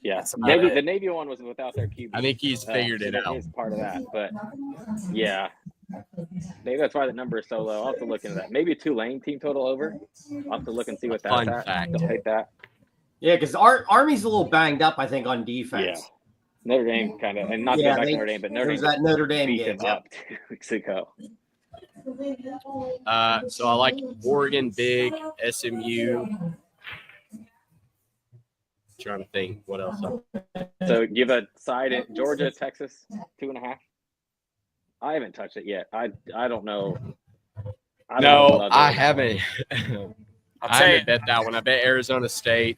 Speaker 3: yeah.
Speaker 2: That's about
Speaker 3: Navy.
Speaker 2: it.
Speaker 3: The Navy one was without their QB.
Speaker 1: I think he's figured it
Speaker 3: so
Speaker 1: out.
Speaker 3: That is part of that, but yeah. Maybe that's why the number is so low. I'll have to look into that. Maybe a Tulane team total over. I'll have to look and see what that's
Speaker 1: Fun
Speaker 3: at.
Speaker 1: fact.
Speaker 3: They'll take that.
Speaker 4: Yeah, because Army's a little banged up, I think, on defense.
Speaker 3: Yeah. Notre Dame kind of, and not to
Speaker 4: Yeah,
Speaker 3: go back
Speaker 4: they-
Speaker 3: to Notre Dame, but Notre
Speaker 4: There's
Speaker 3: Dame
Speaker 4: that Notre Dame
Speaker 3: beat
Speaker 4: game.
Speaker 3: them up 2 weeks ago.
Speaker 1: So I like Oregon big, SMU. Trying to think what else.
Speaker 3: So give a side in Georgia, Texas, 2.5. I haven't touched it yet. I don't know. I don't know
Speaker 1: No,
Speaker 3: what I'll
Speaker 1: I
Speaker 3: do.
Speaker 1: haven't.
Speaker 2: I'll
Speaker 1: I
Speaker 2: tell you,
Speaker 1: haven't bet that one. I bet Arizona State.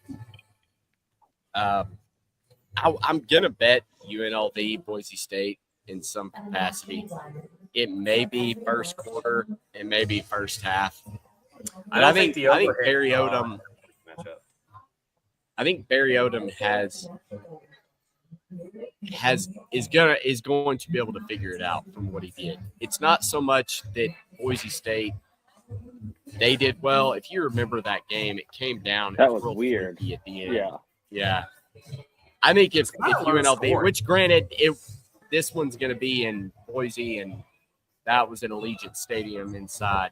Speaker 1: I'm gonna bet UNLV, Boise State in some capacity. It may be first quarter, it may be first half.
Speaker 2: I don't think the
Speaker 1: I think
Speaker 2: over hit,
Speaker 1: Barry Odom.
Speaker 2: matchup.
Speaker 1: I think Barry Odom is going to be able to figure it out from what he did. It's not so much that Boise State they did well. If you remember that game, it came down.
Speaker 3: That
Speaker 1: It
Speaker 3: was
Speaker 1: real
Speaker 3: weird.
Speaker 1: fluky at the end.
Speaker 3: Yeah.
Speaker 1: Yeah. I think if
Speaker 2: not low
Speaker 1: UNLV,
Speaker 2: scoring.
Speaker 1: which granted, this one's going to be in Boise, and that was at Allegiant Stadium inside.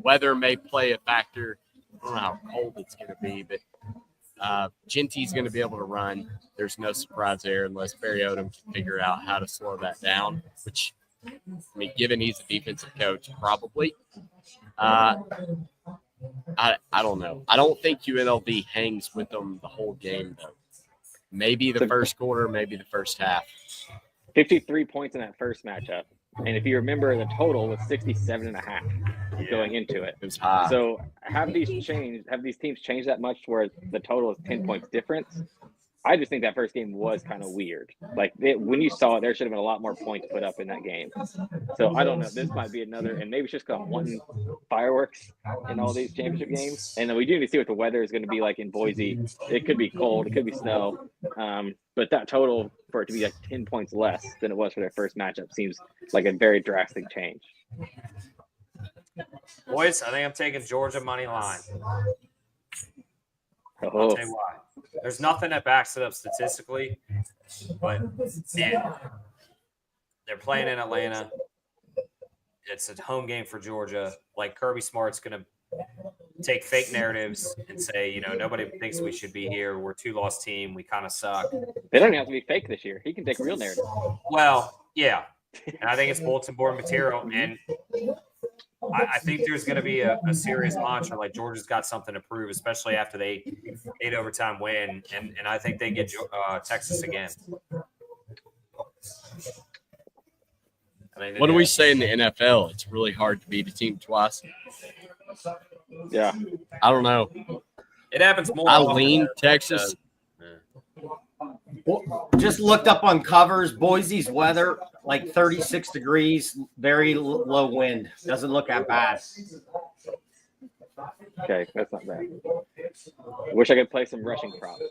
Speaker 1: Weather may play a factor. I don't know how cold it's going to be, but Genty's going to be able to run. There's no surprise there unless Barry Odom can figure out how to slow that down, which, I mean, given he's a defensive coach, probably. I don't know. I don't think UNLV hangs with them the whole game, though. Maybe the first quarter, maybe the first half.
Speaker 3: 53 points in that first matchup. And if you remember, the total was 67.5 going into it.
Speaker 1: It was high.
Speaker 3: So have these teams changed that much to where the total is 10 points difference? I just think that first game was kind of weird. Like when you saw it, there should have been a lot more points put up in that game. So I don't know. This might be another, and maybe it's just because I'm wanting fireworks in all these championship games. And then we do need to see what the weather is going to be like in Boise. It could be cold, it could be snow. But that total for it to be like 10 points less than it was for their first matchup seems like a very drastic change.
Speaker 2: Boys, I think I'm taking Georgia money line. I'll
Speaker 3: Oh,
Speaker 2: tell you why. There's nothing that backs it up statistically, but man, they're playing in Atlanta. It's a home game for Georgia. Like Kirby Smart's going to take fake narratives and say, nobody thinks we should be here. We're a 2-loss team. We kind of suck.
Speaker 3: they don't even have to be fake this year. He can take real narrative.
Speaker 2: Well, yeah. And I think it's bulletin board material. And I think there's going to be a serious mantra like Georgia's got something to prove, especially after they 8 overtime win. And I think they get Texas again.
Speaker 1: What do we say in the NFL? It's really hard to beat a team twice.
Speaker 3: Yeah.
Speaker 1: I don't know.
Speaker 2: It happens more.
Speaker 1: I
Speaker 2: often
Speaker 1: lean
Speaker 2: than it
Speaker 1: Texas.
Speaker 2: does.
Speaker 4: Just looked up on covers. Boise's weather, like 36 degrees, very low wind. Doesn't look that bad.
Speaker 3: Okay, that's not bad. Wish I could play some rushing props.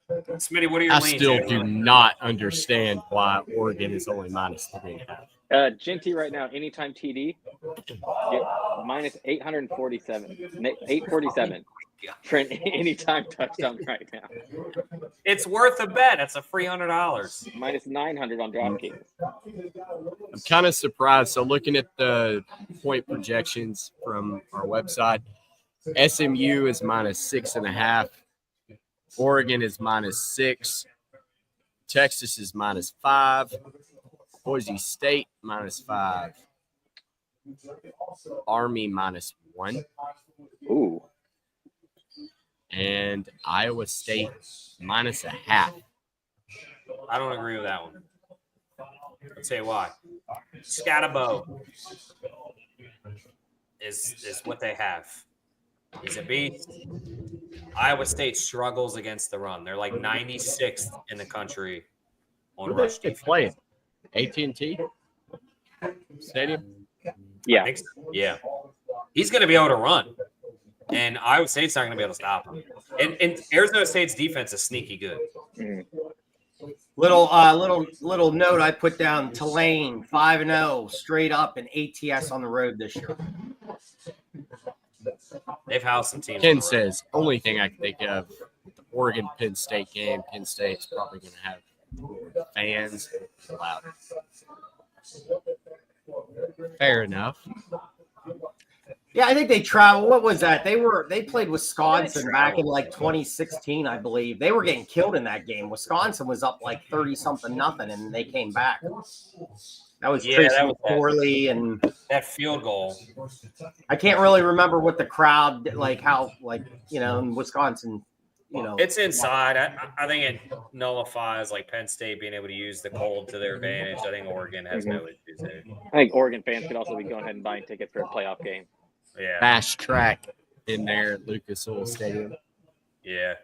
Speaker 2: Smitty, what are your
Speaker 1: I
Speaker 2: leans
Speaker 1: still
Speaker 2: here?
Speaker 1: do not understand why Oregon is only -3.5.
Speaker 3: Genty right now, anytime TD, minus 847. 847 for an anytime touchdown right now.
Speaker 2: It's worth a bet. It's a free $100.
Speaker 3: Minus 900 on DraftKings.
Speaker 1: I'm kind of surprised. So looking at the point projections from our website, SMU is -6.5. Oregon is -6. Texas is -5. Boise State -5. Army -1.
Speaker 3: Ooh.
Speaker 1: And Iowa State -0.5.
Speaker 2: I don't agree with that one. I'll tell you why. Scatterbo is what they have. He's a beast. Iowa State struggles against the run. They're like 96th in the country on
Speaker 1: Where
Speaker 2: rush
Speaker 1: they
Speaker 2: defense.
Speaker 1: playing? AT&T Stadium?
Speaker 3: Yeah.
Speaker 2: I think so. Yeah. He's going to be able to run. And Iowa State's not going to be able to stop him. And Arizona State's defense is sneaky good.
Speaker 3: Mm.
Speaker 4: Little note I put down: Tulane 5-0 straight up and ATS on the road this year.
Speaker 2: They've housed some teams.
Speaker 1: Ken says, only thing I can think of, the Oregon Penn State game, Penn State's probably going to have fans loud. Fair enough.
Speaker 4: Yeah, I think they travel. What was that? They played Wisconsin back in like 2016, I believe. They were getting killed in that game. Wisconsin was up like 30-something, and they came back. That was Tracy
Speaker 2: that was
Speaker 4: McCorley, and
Speaker 2: that field goal.
Speaker 4: I can't really remember what the crowd like. How in Wisconsin
Speaker 2: It's inside. I think it nullifies like Penn State being able to use the cold to their advantage. I think Oregon has no issues there.
Speaker 3: I think Oregon fans could also be going ahead and buying tickets for a playoff game.
Speaker 2: Yeah.
Speaker 1: Fast track in there at Lucas Oil Stadium.
Speaker 2: Yeah.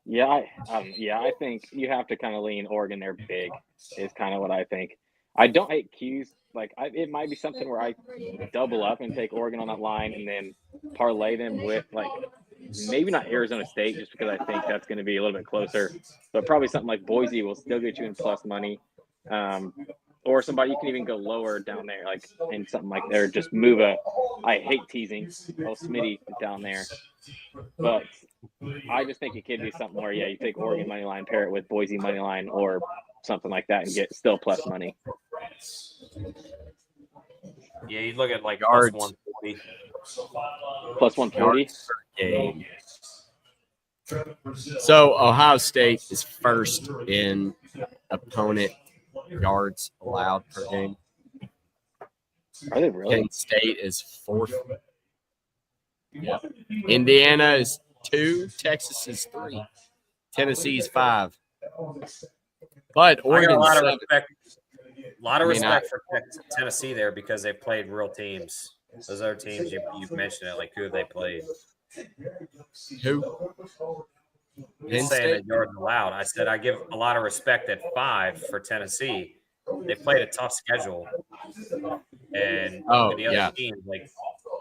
Speaker 3: Yeah, I think you have to kind of lean Oregon there big is kind of what I think. I don't hate Q's. Like, it might be something where I double up and take Oregon on that line and then parlay them with, like, maybe not Arizona State just because I think that's going to be a little bit closer. But probably something like Boise will still get you in plus money. Or somebody you can even go lower down there, like in something like there. Just move I hate teasing. Smitty down there. But I just think it could be something where, you take Oregon money line, pair it with Boise money line or something like that and get still plus money.
Speaker 2: Yeah, you look at like
Speaker 1: Yards.
Speaker 2: plus 140.
Speaker 3: Plus 140.
Speaker 1: Yards per game. So Ohio State is first in opponent yards allowed per game.
Speaker 3: Are they really?
Speaker 1: Penn State is fourth. Yeah. Indiana is 2. Texas is 3. Tennessee is 5. But
Speaker 2: I got
Speaker 1: Oregon
Speaker 2: a lot of
Speaker 1: 7.
Speaker 2: respect. A lot of
Speaker 1: I mean,
Speaker 2: respect for Tennessee there because they've played real teams. Those other teams you've mentioned it, like who have they played?
Speaker 1: Who?
Speaker 2: You're
Speaker 1: Penn
Speaker 2: saying
Speaker 1: State?
Speaker 2: that yards allowed. I said I give a lot of respect at 5 for Tennessee. They played a tough schedule, and the other teams like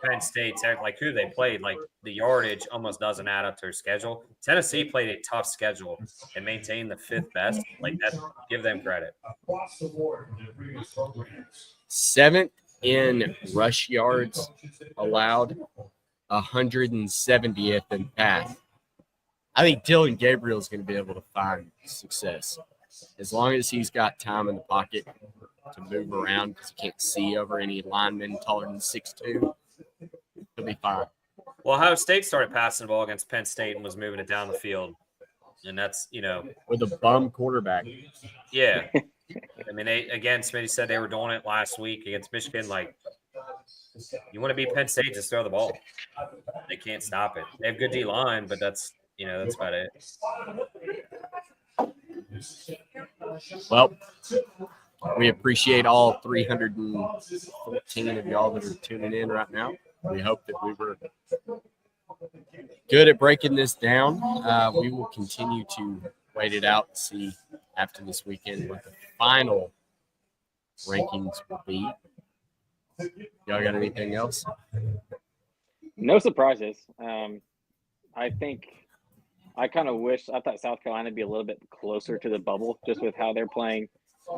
Speaker 2: Penn State, like who they played, like the yardage almost doesn't add up to their schedule. Tennessee played a tough schedule and maintained the 5th best. Like that, give them credit.
Speaker 1: 7th in rush yards allowed, 170th in pass. I think Dylan Gabriel is going to be able to find success as long as he's got time in the pocket to move around because he can't see over any linemen taller than 6'2". He'll be fine.
Speaker 2: Well, Ohio State started passing the ball against Penn State and was moving it down the field, and that's
Speaker 1: with a bum quarterback.
Speaker 2: Yeah. I mean, Smitty said they were doing it last week against Michigan. Like, you want to beat Penn State, just throw the ball. They can't stop it. They have good D line, but that's about it.
Speaker 1: Well, we appreciate all 314 of y'all that are tuning in right now. We hope that we were good at breaking this down. We will continue to wait it out and see after this weekend what the final rankings will be. Y'all got anything else?
Speaker 3: No surprises. I think I kind of wish I thought South Carolina would be a little bit closer to the bubble just with how they're playing,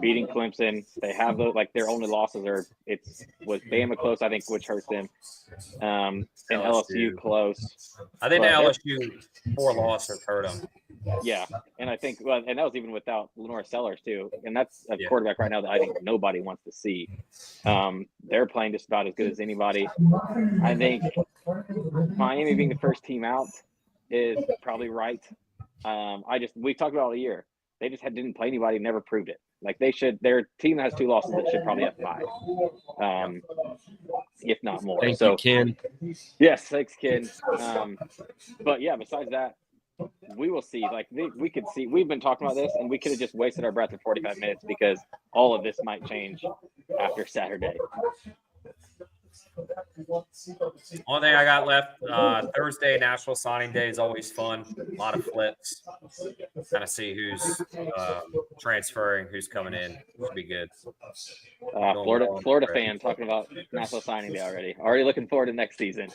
Speaker 3: beating Clemson. They have those, like their only losses was Bama close, I think, which hurts them. And LSU close.
Speaker 2: I think the LSU 4 losses hurt them.
Speaker 3: Yeah, and I think, and that was even without Lenore Sellers too, and that's a quarterback right now that I think nobody wants to see. They're playing just about as good as anybody. I think Miami being the first team out is probably right. We talked about it all year. They just didn't play anybody, never proved it. Like their team that has 2 losses that should probably have 5, if not more.
Speaker 1: Thank you, Ken.
Speaker 3: Yes, thanks, Ken. But yeah, besides that, we will see. Like we could see, we've been talking about this, and we could have just wasted our breath for 45 minutes because all of this might change after Saturday.
Speaker 2: Only thing I got left, Thursday, National Signing Day is always fun. A lot of flips. Kind of see who's transferring, who's coming in. Should be good.
Speaker 3: Florida fan talking about National Signing Day already. Already looking forward to next season.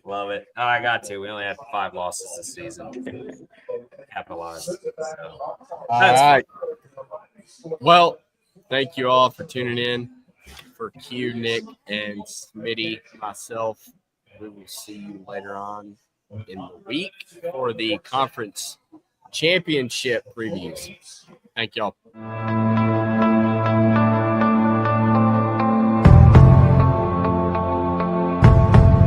Speaker 2: Love it. Oh, I got to. We only had 5 losses this season. Capitalized. So,
Speaker 1: all right. Well, thank you all for tuning in. For Q, Nick, and Smitty, myself, we will see you later on in the week for the conference championship previews. Thank y'all.